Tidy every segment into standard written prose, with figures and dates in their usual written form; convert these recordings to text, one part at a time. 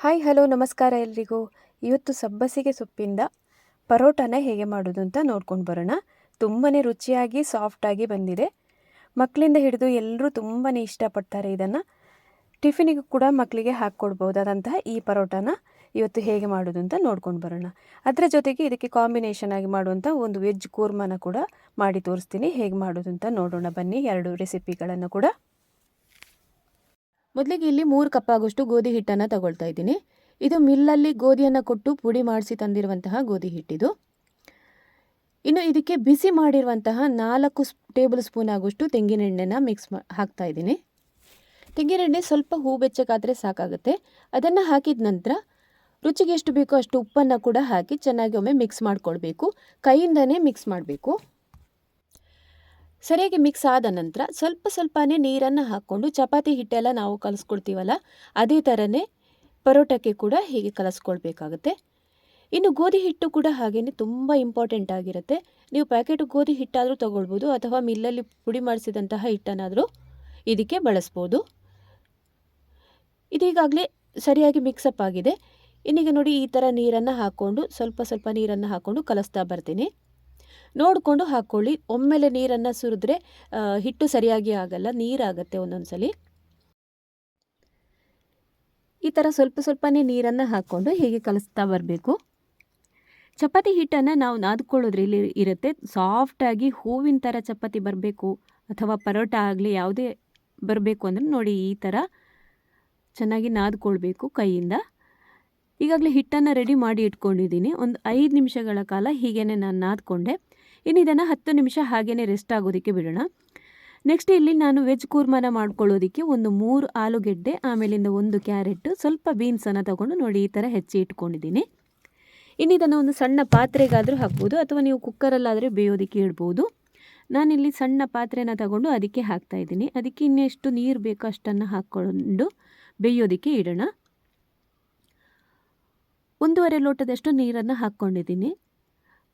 Hi hello ನಮಸ್ಕಾರ ಎಲ್ರಿಗೂ. ಇವತ್ತು ಸಬ್ಬಸಿಗೆ ಸೊಪ್ಪಿಂದ ಪರೋಟನ ಹೇಗೆ ಮಾಡೋದು ಅಂತ ನೋಡ್ಕೊಂಡು ಬರೋಣ. ತುಂಬಾ ರುಚಿಯಾಗಿ ಸಾಫ್ಟಾಗಿ ಬಂದಿದೆ. ಮಕ್ಕಳಿಂದ ಹಿಡಿದು ಎಲ್ಲರೂ ತುಂಬಾ ಇಷ್ಟಪಡ್ತಾರೆ. ಇದನ್ನು ಟಿಫಿನಿಗೂ ಕೂಡ ಮಕ್ಕಳಿಗೆ ಹಾಕ್ಕೊಡ್ಬೋದಾದಂತಹ ಈ ಪರೋಟನ ಇವತ್ತು ಹೇಗೆ ಮಾಡೋದು ಅಂತ ನೋಡ್ಕೊಂಡು ಬರೋಣ. ಅದರ ಜೊತೆಗೆ ಇದಕ್ಕೆ ಕಾಂಬಿನೇಷನ್ ಆಗಿ ಮಾಡುವಂಥ ಒಂದು ವೆಜ್ ಕೂರ್ಮನ ಕೂಡ ಮಾಡಿ ತೋರಿಸ್ತೀನಿ. ಹೇಗೆ ಮಾಡೋದು ಅಂತ ನೋಡೋಣ ಬನ್ನಿ. ಎರಡು ರೆಸಿಪಿಗಳನ್ನು ಕೂಡ. ಮೊದಲಿಗೆ ಇಲ್ಲಿ 3 ಕಪ್ ಆಗೋಷ್ಟು ಗೋಧಿ ಹಿಟ್ಟನ್ನು ತಗೊಳ್ತಾ ಇದ್ದೀನಿ. ಇದು ಮಿಲ್ಲಲ್ಲಿ ಗೋಧಿಯನ್ನು ಕೊಟ್ಟು ಪುಡಿ ಮಾಡಿಸಿ ತಂದಿರುವಂತಹ ಗೋಧಿ ಹಿಟ್ಟಿದು. ಇನ್ನು ಇದಕ್ಕೆ ಬಿಸಿ ಮಾಡಿರುವಂತಹ 4 ಟೇಬಲ್ ಸ್ಪೂನ್ ಆಗೋಷ್ಟು ತೆಂಗಿನೆಣ್ಣೆನ ಹಾಕ್ತಾ ಇದ್ದೀನಿ. ತೆಂಗಿನೆಣ್ಣೆ ಸ್ವಲ್ಪ ಹೂ ಬೆಚ್ಚಗಾದರೆ ಸಾಕಾಗುತ್ತೆ. ಅದನ್ನು ಹಾಕಿದ ನಂತರ ರುಚಿಗೆ ಎಷ್ಟು ಬೇಕೋ ಅಷ್ಟು ಉಪ್ಪನ್ನು ಕೂಡ ಹಾಕಿ ಚೆನ್ನಾಗಿ ಒಮ್ಮೆ ಮಿಕ್ಸ್ ಮಾಡಿಕೊಳ್ಬೇಕು. ಕೈಯಿಂದನೇ ಮಿಕ್ಸ್ ಮಾಡಬೇಕು. ಸರಿಯಾಗಿ ಮಿಕ್ಸ್ ಆದ ನಂತರ ಸ್ವಲ್ಪನೇ ನೀರನ್ನು ಹಾಕ್ಕೊಂಡು ಚಪಾತಿ ಹಿಟ್ಟೆಲ್ಲ ನಾವು ಕಲಿಸ್ಕೊಳ್ತೀವಲ್ಲ ಅದೇ ಥರನೇ ಪರೋಟಕ್ಕೆ ಕೂಡ ಹೀಗೆ ಕಲಿಸ್ಕೊಳ್ಬೇಕಾಗುತ್ತೆ. ಇನ್ನು ಗೋಧಿ ಹಿಟ್ಟು ಕೂಡ ಹಾಗೆಯೇ ತುಂಬ ಇಂಪಾರ್ಟೆಂಟ್ ಆಗಿರುತ್ತೆ. ನೀವು ಪ್ಯಾಕೆಟ್ ಗೋಧಿ ಹಿಟ್ಟಾದರೂ ತೊಗೊಳ್ಬೋದು ಅಥವಾ ಮಿಲ್ಲಲ್ಲಿ ಪುಡಿ ಮಾಡಿಸಿದಂತಹ ಹಿಟ್ಟನ್ನಾದರೂ ಇದಕ್ಕೆ ಬಳಸ್ಬೋದು. ಇದೀಗಾಗಲೇ ಸರಿಯಾಗಿ ಮಿಕ್ಸಪ್ ಆಗಿದೆ. ಇನ್ನೀಗ ನೋಡಿ ಈ ಥರ ನೀರನ್ನು ಹಾಕ್ಕೊಂಡು ಸ್ವಲ್ಪ ನೀರನ್ನು ಹಾಕ್ಕೊಂಡು ಕಲಿಸ್ತಾ ಬರ್ತೀನಿ. ನೋಡಿಕೊಂಡು ಹಾಕ್ಕೊಳ್ಳಿ. ಒಮ್ಮೆಲೆ ನೀರನ್ನು ಸುರಿದ್ರೆ ಹಿಟ್ಟು ಸರಿಯಾಗಿ ಆಗಲ್ಲ, ನೀರಾಗತ್ತೆ ಒಂದೊಂದು ಸಲ. ಈ ಥರ ಸ್ವಲ್ಪನೇ ನೀರನ್ನು ಹಾಕ್ಕೊಂಡು ಹೀಗೆ ಕಲಿಸ್ತಾ ಬರಬೇಕು. ಚಪಾತಿ ಹಿಟ್ಟನ್ನು ನಾವು ನಾದ್ಕೊಳ್ಳೋದ್ರಲ್ಲಿ ಇರುತ್ತೆ. ಸಾಫ್ಟಾಗಿ ಹೂವಿನ ಥರ ಚಪಾತಿ ಬರಬೇಕು ಅಥವಾ ಪರೋಟ ಆಗಲಿ ಯಾವುದೇ ಬರಬೇಕು ಅಂದರೆ ನೋಡಿ ಈ ಥರ ಚೆನ್ನಾಗಿ ನಾದ್ಕೊಳ್ಬೇಕು ಕೈಯಿಂದ. ಈಗಾಗಲೇ ಹಿಟ್ಟನ್ನು ರೆಡಿ ಮಾಡಿ ಇಟ್ಕೊಂಡಿದ್ದೀನಿ. ಒಂದು 5 ನಿಮಿಷಗಳ ಕಾಲ ಹೀಗೇ ನಾನು ನಾದ್ಕೊಂಡೆ. ಇನ್ನು ಇದನ್ನು 10 ನಿಮಿಷ ಹಾಗೇ ರೆಸ್ಟ್ ಆಗೋದಕ್ಕೆ ಬಿಡೋಣ. ನೆಕ್ಸ್ಟ್ ಇಲ್ಲಿ ನಾನು ವೆಜ್ ಕೂರ್ಮನ ಮಾಡ್ಕೊಳ್ಳೋದಕ್ಕೆ ಒಂದು 3 ಆಲೂಗೆಡ್ಡೆ, ಆಮೇಲಿಂದ 1 ಕ್ಯಾರೆಟ್, ಸ್ವಲ್ಪ ಬೀನ್ಸನ್ನು ತಗೊಂಡು ನೋಡಿ ಈ ಥರ ಹೆಚ್ಚಿ ಇಟ್ಕೊಂಡಿದ್ದೀನಿ. ಇನ್ನು ಇದನ್ನು ಒಂದು ಸಣ್ಣ ಪಾತ್ರೆಗಾದರೂ ಹಾಕ್ಬೋದು ಅಥವಾ ನೀವು ಕುಕ್ಕರಲ್ಲಾದರೆ ಬೇಯೋದಕ್ಕೆ ಇಡ್ಬೋದು. ನಾನಿಲ್ಲಿ ಸಣ್ಣ ಪಾತ್ರೆನ ತಗೊಂಡು ಅದಕ್ಕೆ ಹಾಕ್ತಾಯಿದ್ದೀನಿ. ಅದಕ್ಕೆ ಇನ್ನೆಷ್ಟು ನೀರು ಬೇಕೋ ಅಷ್ಟನ್ನು ಹಾಕ್ಕೊಂಡು ಬೇಯೋದಕ್ಕೆ ಇಡೋಣ. 1.5 ಲೋಟದಷ್ಟು ನೀರನ್ನು ಹಾಕ್ಕೊಂಡಿದ್ದೀನಿ.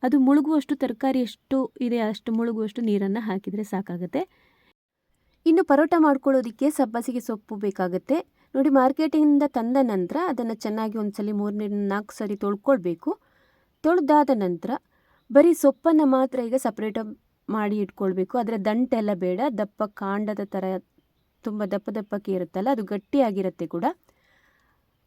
ಅದು ಮುಳುಗುವಷ್ಟು, ತರಕಾರಿ ಎಷ್ಟು ಇದೆ ಅಷ್ಟು ಮುಳುಗುವಷ್ಟು ನೀರನ್ನು ಹಾಕಿದರೆ ಸಾಕಾಗುತ್ತೆ. ಇನ್ನು ಪರೋಟ ಮಾಡ್ಕೊಳ್ಳೋದಕ್ಕೆ ಸಬ್ಬಸಿಗೆ ಸೊಪ್ಪು ಬೇಕಾಗುತ್ತೆ. ನೋಡಿ ಮಾರ್ಕೆಟಿಂದ ತಂದ ನಂತರ ಅದನ್ನು ಚೆನ್ನಾಗಿ ಒಂದು ಸಲ 3-4 ಸರಿ ತೊಳ್ಕೊಳ್ಬೇಕು. ತೊಳೆದಾದ ನಂತರ ಬರೀ ಸೊಪ್ಪನ್ನು ಮಾತ್ರ ಈಗ ಸಪ್ರೇಟಾಗಿ ಮಾಡಿ ಇಟ್ಕೊಳ್ಬೇಕು. ಅದರ ದಂಟೆಲ್ಲ ಬೇಡ. ದಪ್ಪ ಕಾಂಡದ ಥರ ತುಂಬ ದಪ್ಪಕ್ಕೆ ಇರುತ್ತಲ್ಲ, ಅದು ಗಟ್ಟಿಯಾಗಿರುತ್ತೆ ಕೂಡ.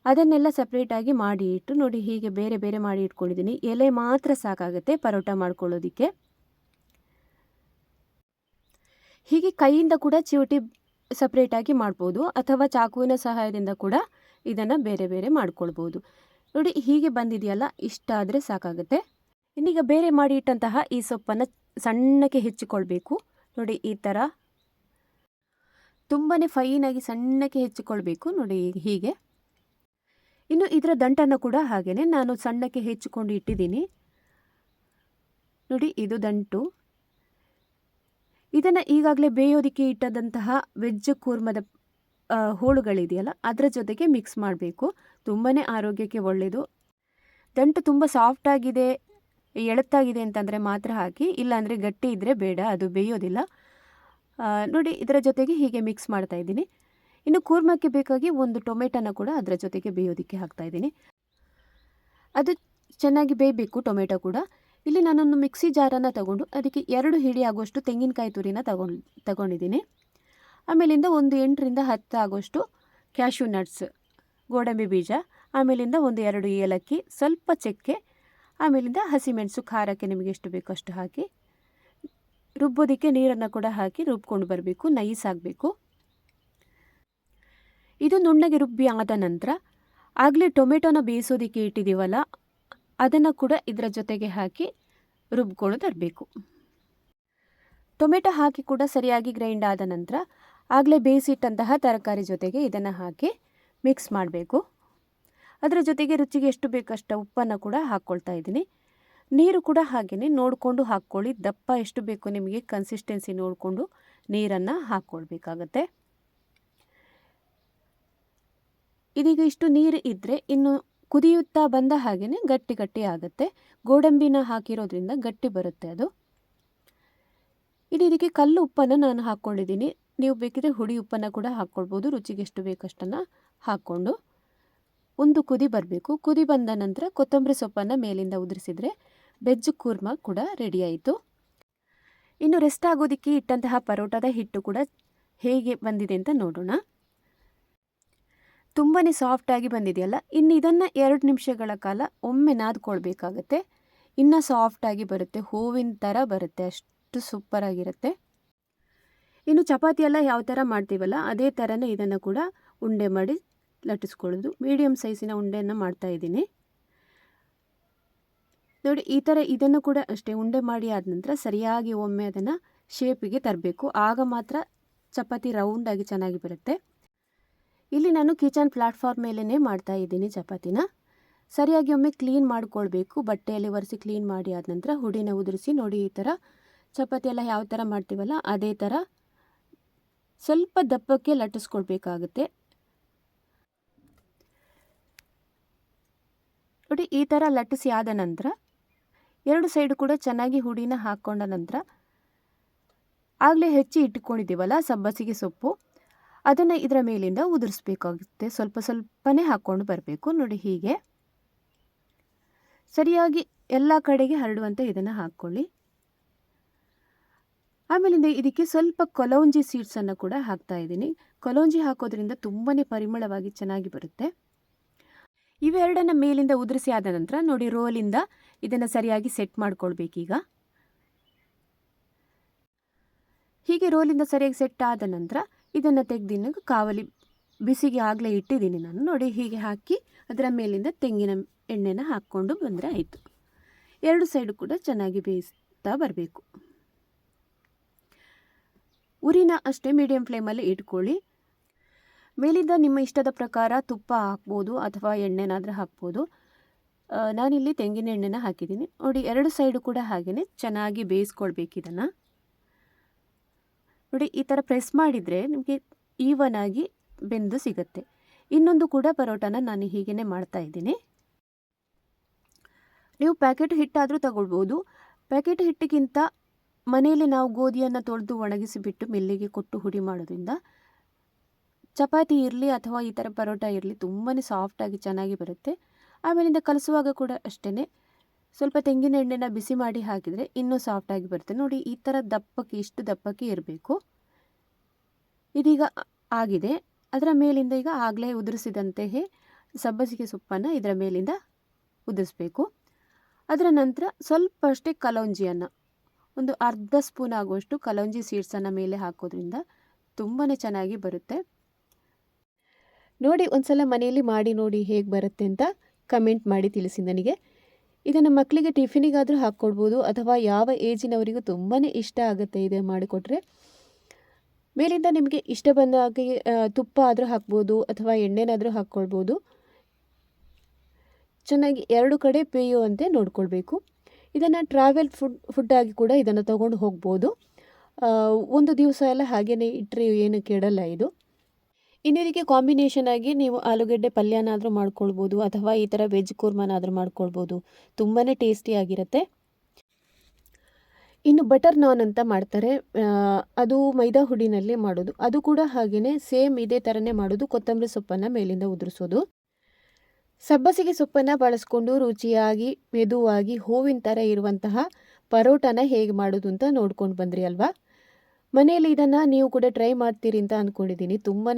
ಅದನ್ನೆಲ್ಲ ಸಪ್ರೇಟಾಗಿ ಮಾಡಿ ಇಟ್ಟು ನೋಡಿ ಹೀಗೆ ಬೇರೆ ಮಾಡಿ ಇಟ್ಕೊಂಡಿದ್ದೀನಿ. ಎಲೆ ಮಾತ್ರ ಸಾಕಾಗುತ್ತೆ ಪರೋಟ ಮಾಡ್ಕೊಳ್ಳೋದಕ್ಕೆ. ಹೀಗೆ ಕೈಯಿಂದ ಕೂಡ ಚಿವಟಿ ಸಪ್ರೇಟಾಗಿ ಮಾಡ್ಬೋದು ಅಥವಾ ಚಾಕುವಿನ ಸಹಾಯದಿಂದ ಕೂಡ ಇದನ್ನು ಬೇರೆ ಮಾಡ್ಕೊಳ್ಬೋದು. ನೋಡಿ ಹೀಗೆ ಬಂದಿದೆಯಲ್ಲ, ಇಷ್ಟ ಆದರೆ ಸಾಕಾಗುತ್ತೆ. ಇನ್ನೀಗ ಬೇರೆ ಮಾಡಿ ಇಟ್ಟಂತಹ ಈ ಸೊಪ್ಪನ್ನು ಸಣ್ಣಕ್ಕೆ ಹೆಚ್ಚಿಕೊಳ್ಬೇಕು. ನೋಡಿ ಈ ಥರ ತುಂಬಾ ಫೈನಾಗಿ ಸಣ್ಣಕ್ಕೆ ಹೆಚ್ಚಿಕೊಳ್ಬೇಕು. ನೋಡಿ ಹೀಗೆ. ಇನ್ನು ಇದರ ದಂಟನ್ನು ಕೂಡ ಹಾಗೆಯೇ ನಾನು ಸಣ್ಣಕ್ಕೆ ಹೆಚ್ಚಿಕೊಂಡು ಇಟ್ಟಿದ್ದೀನಿ. ನೋಡಿ ಇದು ದಂಟು. ಇದನ್ನು ಈಗಾಗಲೇ ಬೇಯೋದಕ್ಕೆ ಇಟ್ಟದಂತಹ ವೆಜ್ ಕೂರ್ಮದ ಹೋಳುಗಳಿದೆಯಲ್ಲ ಅದರ ಜೊತೆಗೆ ಮಿಕ್ಸ್ ಮಾಡಬೇಕು. ತುಂಬಾ ಆರೋಗ್ಯಕ್ಕೆ ಒಳ್ಳೆಯದು. ದಂಟು ತುಂಬ ಸಾಫ್ಟಾಗಿದೆ, ಎಳತ್ತಾಗಿದೆ ಅಂತಂದರೆ ಮಾತ್ರ ಹಾಕಿ, ಇಲ್ಲಾಂದರೆ ಗಟ್ಟಿ ಇದ್ದರೆ ಬೇಡ, ಅದು ಬೇಯೋದಿಲ್ಲ. ನೋಡಿ ಇದರ ಜೊತೆಗೆ ಹೀಗೆ ಮಿಕ್ಸ್ ಮಾಡ್ತಾ ಇದ್ದೀನಿ. ಇನ್ನು ಕೂರ್ಮಕ್ಕೆ ಬೇಕಾಗಿ 1 ಟೊಮೆಟೊನ ಕೂಡ ಅದರ ಜೊತೆಗೆ ಬೇಯೋದಕ್ಕೆ ಹಾಕ್ತಾಯಿದ್ದೀನಿ. ಅದು ಚೆನ್ನಾಗಿ ಬೇಯಬೇಕು ಟೊಮೆಟೊ ಕೂಡ. ಇಲ್ಲಿ ನಾನೊಂದು ಮಿಕ್ಸಿ ಜಾರನ್ನು ತಗೊಂಡು ಅದಕ್ಕೆ 2 ಹಿಡಿ ಆಗುವಷ್ಟು ತೆಂಗಿನಕಾಯಿ ತುರಿನ ತಗೊಂಡಿದ್ದೀನಿ. ಆಮೇಲಿಂದ ಒಂದು 8ರಿಂದ 10 ಆಗುವಷ್ಟು ಕ್ಯಾಶ್ಯೂ ನಟ್ಸ್, ಗೋಡಂಬಿ ಬೀಜ, ಆಮೇಲಿಂದ 1-2 ಏಲಕ್ಕಿ, ಸ್ವಲ್ಪ ಚಕ್ಕೆ, ಆಮೇಲಿಂದ ಹಸಿಮೆಣಸು, ಖಾರಕ್ಕೆ ನಿಮಗೆ ಎಷ್ಟು ಬೇಕೋ ಅಷ್ಟು ಹಾಕಿ ರುಬ್ಬೋದಕ್ಕೆ ನೀರನ್ನು ಕೂಡ ಹಾಕಿ ರುಬ್ಕೊಂಡು ಬರಬೇಕು. ನೈಸ್ ಆಗಬೇಕು. ಇದು ನುಣ್ಣಗೆ ರುಬ್ಬಿ ಆದ ನಂತರ ಆಗಲೇ ಟೊಮೆಟೊನ ಬೇಯಿಸೋದಕ್ಕೆ ಇಟ್ಟಿದ್ದೀವಲ್ಲ ಅದನ್ನು ಕೂಡ ಇದರ ಜೊತೆಗೆ ಹಾಕಿ ರುಬ್ಕೊಂಡು ತರಬೇಕು. ಟೊಮೆಟೊ ಹಾಕಿ ಕೂಡ ಸರಿಯಾಗಿ ಗ್ರೈಂಡ್ ಆದ ನಂತರ ಆಗಲೇ ಬೇಯಿಸಿಟ್ಟಂತಹ ತರಕಾರಿ ಜೊತೆಗೆ ಇದನ್ನು ಹಾಕಿ ಮಿಕ್ಸ್ ಮಾಡಬೇಕು. ಅದರ ಜೊತೆಗೆ ರುಚಿಗೆ ಎಷ್ಟು ಬೇಕಷ್ಟು ಉಪ್ಪನ್ನು ಕೂಡ ಹಾಕ್ಕೊಳ್ತಾ ಇದ್ದೀನಿ. ನೀರು ಕೂಡ ಹಾಗೆಯೇ ನೋಡಿಕೊಂಡು ಹಾಕ್ಕೊಳ್ಳಿ. ದಪ್ಪ ಎಷ್ಟು ಬೇಕು ನಿಮಗೆ ಕನ್ಸಿಸ್ಟೆನ್ಸಿ ನೋಡಿಕೊಂಡು ನೀರನ್ನು ಹಾಕ್ಕೊಳ್ಬೇಕಾಗತ್ತೆ. ಇದೀಗ ಇಷ್ಟು ನೀರು ಇದ್ದರೆ ಇನ್ನು ಕುದಿಯುತ್ತಾ ಬಂದ ಹಾಗೆಯೇ ಗಟ್ಟಿ ಆಗುತ್ತೆ. ಗೋಡಂಬಿನ ಹಾಕಿರೋದ್ರಿಂದ ಗಟ್ಟಿ ಬರುತ್ತೆ ಅದು. ಇದಕ್ಕೆ ಕಲ್ಲು ಉಪ್ಪನ್ನು ನಾನು ಹಾಕ್ಕೊಂಡಿದ್ದೀನಿ. ನೀವು ಬೇಕಿದ್ರೆ ಹುಡಿ ಉಪ್ಪನ್ನು ಕೂಡ ಹಾಕ್ಕೊಳ್ಬೋದು. ರುಚಿಗೆ ಎಷ್ಟು ಬೇಕಷ್ಟನ್ನು ಹಾಕ್ಕೊಂಡು ಒಂದು ಕುದಿ ಬರಬೇಕು. ಕುದಿ ಬಂದ ನಂತರ ಕೊತ್ತಂಬರಿ ಸೊಪ್ಪನ್ನು ಮೇಲಿಂದ ಉದುರಿಸಿದರೆ ವೆಜ್ ಕೂರ್ಮ ಕೂಡ ರೆಡಿ ಆಯಿತು. ಇನ್ನು ರೆಸ್ಟ್ ಆಗೋದಕ್ಕೆ ಇಟ್ಟಂತಹ ಪರೋಟದ ಹಿಟ್ಟು ಕೂಡ ಹೇಗೆ ಬಂದಿದೆ ಅಂತ ನೋಡೋಣ. ತುಂಬಾ ಸಾಫ್ಟಾಗಿ ಬಂದಿದೆಯಲ್ಲ. ಇನ್ನು ಇದನ್ನು 2 ನಿಮಿಷಗಳ ಕಾಲ ಒಮ್ಮೆ ನಾದ್ಕೊಳ್ಬೇಕಾಗತ್ತೆ. ಇನ್ನೂ ಸಾಫ್ಟಾಗಿ ಬರುತ್ತೆ, ಹೂವಿನ ಥರ ಬರುತ್ತೆ, ಅಷ್ಟು ಸೂಪರಾಗಿರುತ್ತೆ. ಇನ್ನು ಚಪಾತಿ ಎಲ್ಲ ಯಾವ ಥರ ಮಾಡ್ತೀವಲ್ಲ ಅದೇ ಥರನೇ ಇದನ್ನು ಕೂಡ ಉಂಡೆ ಮಾಡಿ ಲಟ್ಟಿಸ್ಕೊಳ್ಳೋದು. ಮೀಡಿಯಮ್ ಸೈಜಿನ ಉಂಡೆಯನ್ನು ಮಾಡ್ತಾಯಿದ್ದೀನಿ ನೋಡಿ. ಈ ಥರ ಇದನ್ನು ಕೂಡ ಅಷ್ಟೇ ಉಂಡೆ ಮಾಡಿ ಆದ ನಂತರ ಸರಿಯಾಗಿ ಒಮ್ಮೆ ಅದನ್ನು ಶೇಪಿಗೆ ತರಬೇಕು. ಆಗ ಮಾತ್ರ ಚಪಾತಿ ರೌಂಡಾಗಿ ಚೆನ್ನಾಗಿ ಬರುತ್ತೆ. ಇಲ್ಲಿ ನಾನು ಕಿಚನ್ ಪ್ಲಾಟ್ಫಾರ್ಮ್ ಮೇಲೇ ಮಾಡ್ತಾಯಿದ್ದೀನಿ ಚಪಾತಿನ. ಸರಿಯಾಗಿ ಒಮ್ಮೆ ಕ್ಲೀನ್ ಮಾಡ್ಕೊಳ್ಬೇಕು. ಬಟ್ಟೆಯಲ್ಲಿ ಒರೆಸಿ ಕ್ಲೀನ್ ಮಾಡಿ ಆದ ನಂತರ ಹುಡಿನ ಉದುರಿಸಿ ನೋಡಿ. ಈ ಥರ ಚಪಾತಿ ಎಲ್ಲ ಯಾವ ಥರ ಮಾಡ್ತೀವಲ್ಲ ಅದೇ ಥರ ಸ್ವಲ್ಪ ದಪ್ಪಕ್ಕೆ ಲಟ್ಟಿಸ್ಕೊಳ್ಬೇಕಾಗುತ್ತೆ ನೋಡಿ. ಈ ಥರ ಲಟ್ಟಿಸಿ ಆದ ನಂತರ 2 ಸೈಡು ಕೂಡ ಚೆನ್ನಾಗಿ ಹುಡಿನ ಹಾಕ್ಕೊಂಡ ನಂತರ ಆಗಲೇ ಹೆಚ್ಚಿ ಇಟ್ಕೊಂಡಿದ್ದೀವಲ್ಲ ಸಬ್ಬಸಿಗೆ ಸೊಪ್ಪು, ಅದನ್ನು ಇದರ ಮೇಲಿಂದ ಉದುರಿಸ್ಬೇಕಾಗುತ್ತೆ. ಸ್ವಲ್ಪ ಸ್ವಲ್ಪನೇ ಹಾಕ್ಕೊಂಡು ಬರಬೇಕು ನೋಡಿ. ಹೀಗೆ ಸರಿಯಾಗಿ ಎಲ್ಲ ಕಡೆಗೆ ಹರಡುವಂತೆ ಇದನ್ನು ಹಾಕ್ಕೊಳ್ಳಿ. ಆಮೇಲಿಂದ ಇದಕ್ಕೆ ಸ್ವಲ್ಪ ಕೊಲೌಂಜಿ ಸೀಡ್ಸನ್ನು ಕೂಡ ಹಾಕ್ತಾ ಇದ್ದೀನಿ. ಕೊಲೌಂಜಿ ಹಾಕೋದ್ರಿಂದ ತುಂಬಾ ಪರಿಮಳವಾಗಿ ಚೆನ್ನಾಗಿ ಬರುತ್ತೆ. ಇವೆರಡನ್ನ ಮೇಲಿಂದ ಉದುರಿಸಿ ಆದ ನಂತರ ನೋಡಿ ರೋಲಿಂದ ಇದನ್ನು ಸರಿಯಾಗಿ ಸೆಟ್ ಮಾಡ್ಕೊಳ್ಬೇಕೀಗ. ಹೀಗೆ ರೋಲಿಂದ ಸರಿಯಾಗಿ ಸೆಟ್ ಆದ ನಂತರ ಇದನ್ನು ತೆಗೆದಿನ ಕಾವಲಿ ಬಿಸಿಗೆ ಆಗಲೇ ಇಟ್ಟಿದ್ದೀನಿ ನಾನು ನೋಡಿ. ಹೀಗೆ ಹಾಕಿ ಅದರ ಮೇಲಿಂದ ತೆಂಗಿನ ಎಣ್ಣೆನ ಹಾಕ್ಕೊಂಡು ಬಂದರೆ ಆಯಿತು. 2 ಸೈಡು ಕೂಡ ಚೆನ್ನಾಗಿ ಬೇಯಿಸ್ತಾ ಬರಬೇಕು. ಉರಿನ ಅಷ್ಟೇ ಮೀಡಿಯಮ್ ಫ್ಲೇಮಲ್ಲಿ ಇಟ್ಕೊಳ್ಳಿ. ಮೇಲಿಂದ ನಿಮ್ಮ ಇಷ್ಟದ ಪ್ರಕಾರ ತುಪ್ಪ ಹಾಕ್ಬೋದು ಅಥವಾ ಎಣ್ಣೆನಾದರೂ ಹಾಕ್ಬೋದು. ನಾನಿಲ್ಲಿ ತೆಂಗಿನ ಎಣ್ಣೆನ ಹಾಕಿದ್ದೀನಿ ನೋಡಿ. 2 ಸೈಡು ಕೂಡ ಹಾಗೆಯೇ ಚೆನ್ನಾಗಿ ಬೇಯಿಸ್ಕೊಳ್ಬೇಕು ಇದನ್ನು ನೋಡಿ. ಈ ಥರ ಪ್ರೆಸ್ ಮಾಡಿದರೆ ನಿಮಗೆ ಈವನ್ ಆಗಿ ಬೆಂದು ಸಿಗುತ್ತೆ. ಇನ್ನೊಂದು ಕೂಡ ಪರೋಟನ ನಾನು ಹೀಗೇ ಮಾಡ್ತಾಯಿದ್ದೀನಿ. ನೀವು ಪ್ಯಾಕೆಟ್ ಹಿಟ್ಟಾದರೂ ತಗೊಳ್ಬೋದು. ಪ್ಯಾಕೆಟ್ ಹಿಟ್ಟಿಗಿಂತ ಮನೆಯಲ್ಲಿ ನಾವು ಗೋಧಿಯನ್ನು ತೊಳೆದು ಒಣಗಿಸಿಬಿಟ್ಟು ಮಿಲ್ಲಿಗೆ ಕೊಟ್ಟು ಹುಡಿ ಮಾಡೋದ್ರಿಂದ ಚಪಾತಿ ಇರಲಿ ಅಥವಾ ಈ ಥರ ಪರೋಟ ಇರಲಿ ತುಂಬಾ ಸಾಫ್ಟಾಗಿ ಚೆನ್ನಾಗಿ ಬರುತ್ತೆ. ಆಮೇಲಿಂದ ಕಲಿಸುವಾಗ ಕೂಡ ಅಷ್ಟೇ ಸ್ವಲ್ಪ ತೆಂಗಿನ ಎಣ್ಣೆನ ಬಿಸಿ ಮಾಡಿ ಹಾಕಿದರೆ ಇನ್ನೂ ಸಾಫ್ಟಾಗಿ ಬರುತ್ತೆ ನೋಡಿ. ಈ ಥರ ದಪ್ಪಕ್ಕೆ ಇಷ್ಟು ದಪ್ಪಕ್ಕೆ ಇರಬೇಕು. ಇದೀಗ ಆಗಿದೆ. ಅದರ ಮೇಲಿಂದ ಈಗ ಆಗಲೇ ಉದುರಿಸಿದಂತೆಯೇ ಸಬ್ಬಸಿಗೆ ಸೊಪ್ಪನ್ನು ಇದರ ಮೇಲಿಂದ ಉದುರಿಸ್ಬೇಕು. ಅದರ ನಂತರ ಸ್ವಲ್ಪ ಅಷ್ಟೇ ಕಲೌಂಜಿಯನ್ನು ಒಂದು ಅರ್ಧ ಸ್ಪೂನ್ ಆಗುವಷ್ಟು ಕಲೌಂಜಿ ಸೀಡ್ಸನ್ನು ಮೇಲೆ ಹಾಕೋದ್ರಿಂದ ತುಂಬಾ ಚೆನ್ನಾಗಿ ಬರುತ್ತೆ ನೋಡಿ. ಒಂದ್ಸಲ ಮನೆಯಲ್ಲಿ ಮಾಡಿ ನೋಡಿ ಹೇಗೆ ಬರುತ್ತೆ ಅಂತ ಕಮೆಂಟ್ ಮಾಡಿ ತಿಳಿಸಿ ನನಗೆ. ಇದನ್ನು ಮಕ್ಕಳಿಗೆ ಟಿಫಿನಿಗಾದರೂ ಹಾಕ್ಕೊಡ್ಬೋದು ಅಥವಾ ಯಾವ ಏಜಿನವರಿಗೂ ತುಂಬಾ ಇಷ್ಟ ಆಗುತ್ತೆ ಇದೆ ಮಾಡಿಕೊಟ್ರೆ. ಮೇಲಿಂದ ನಿಮಗೆ ಇಷ್ಟ ಬಂದ ಹಾಗೆ ತುಪ್ಪ ಆದರೂ ಹಾಕ್ಬೋದು ಅಥವಾ ಎಣ್ಣೆನಾದರೂ ಹಾಕ್ಕೊಳ್ಬೋದು. ಚೆನ್ನಾಗಿ 2 ಕಡೆ ಬೇಯುವಂತೆ ನೋಡ್ಕೊಳ್ಬೇಕು. ಇದನ್ನು ಟ್ರಾವೆಲ್ ಫುಡ್ಡಾಗಿ ಕೂಡ ಇದನ್ನು ತೊಗೊಂಡು ಹೋಗ್ಬೋದು. ಒಂದು ದಿವಸ ಎಲ್ಲ ಹಾಗೆಯೇ ಇಟ್ಟರೆ ಏನು ಕೆಡಲ್ಲ ಇದು. ಇನ್ನು ಇದಕ್ಕೆ ಕಾಂಬಿನೇಷನ್ ಆಗಿ ನೀವು ಆಲೂಗಡ್ಡೆ ಪಲ್ಯನಾದರೂ ಮಾಡ್ಕೊಳ್ಬೋದು ಅಥವಾ ಈ ಥರ ವೆಜ್ ಕೂರ್ಮನಾದರೂ ಮಾಡ್ಕೊಳ್ಬೋದು. ತುಂಬಾ ಟೇಸ್ಟಿಯಾಗಿರುತ್ತೆ. ಇನ್ನು ಬಟರ್ ನಾನ್ ಅಂತ ಮಾಡ್ತಾರೆ, ಅದು ಮೈದಾ ಹುಡಿನಲ್ಲಿ ಮಾಡೋದು. ಅದು ಕೂಡ ಹಾಗೆಯೇ ಸೇಮ್ ಇದೇ ಥರನೇ ಮಾಡೋದು. ಕೊತ್ತಂಬರಿ ಸೊಪ್ಪನ್ನು ಮೇಲಿಂದ ಉದುರಿಸೋದು. ಸಬ್ಬಸಿಗೆ ಸೊಪ್ಪನ್ನು ಬಳಸ್ಕೊಂಡು ರುಚಿಯಾಗಿ ಮೆದುವಾಗಿ ಹೂವಿನ ಥರ ಇರುವಂತಹ ಪರೋಟನ ಹೇಗೆ ಮಾಡೋದು ಅಂತ ನೋಡ್ಕೊಂಡು ಬಂದ್ರಿ ಅಲ್ವಾ. ಮನೆಯಲ್ಲಿ ಇದನ್ನು ನೀವು ಕೂಡ ಟ್ರೈ ಮಾಡ್ತೀರಿ ಅಂತ ಅಂದ್ಕೊಂಡಿದ್ದೀನಿ. ತುಂಬಾ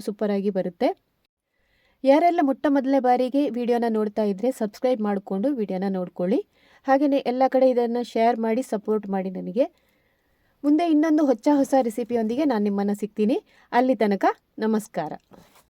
ಸೂಪರಾಗಿ ಬರುತ್ತೆ. ಯಾರೆಲ್ಲ ಮೊದಲನೇ ಬಾರಿಗೆ ವಿಡಿಯೋನ ನೋಡ್ತಾ ಇದ್ದರೆ ಸಬ್ಸ್ಕ್ರೈಬ್ ಮಾಡಿಕೊಂಡು ವಿಡಿಯೋನ ನೋಡ್ಕೊಳ್ಳಿ. ಹಾಗೆಯೇ ಎಲ್ಲ ಕಡೆ ಇದನ್ನು ಶೇರ್ ಮಾಡಿ ಸಪೋರ್ಟ್ ಮಾಡಿ ನನಗೆ. ಮುಂದೆ ಇನ್ನೊಂದು ಹೊಸ ರೆಸಿಪಿಯೊಂದಿಗೆ ನಾನು ನಿಮ್ಮನ್ನು ಸಿಗ್ತೀನಿ. ಅಲ್ಲಿ ತನಕ ನಮಸ್ಕಾರ.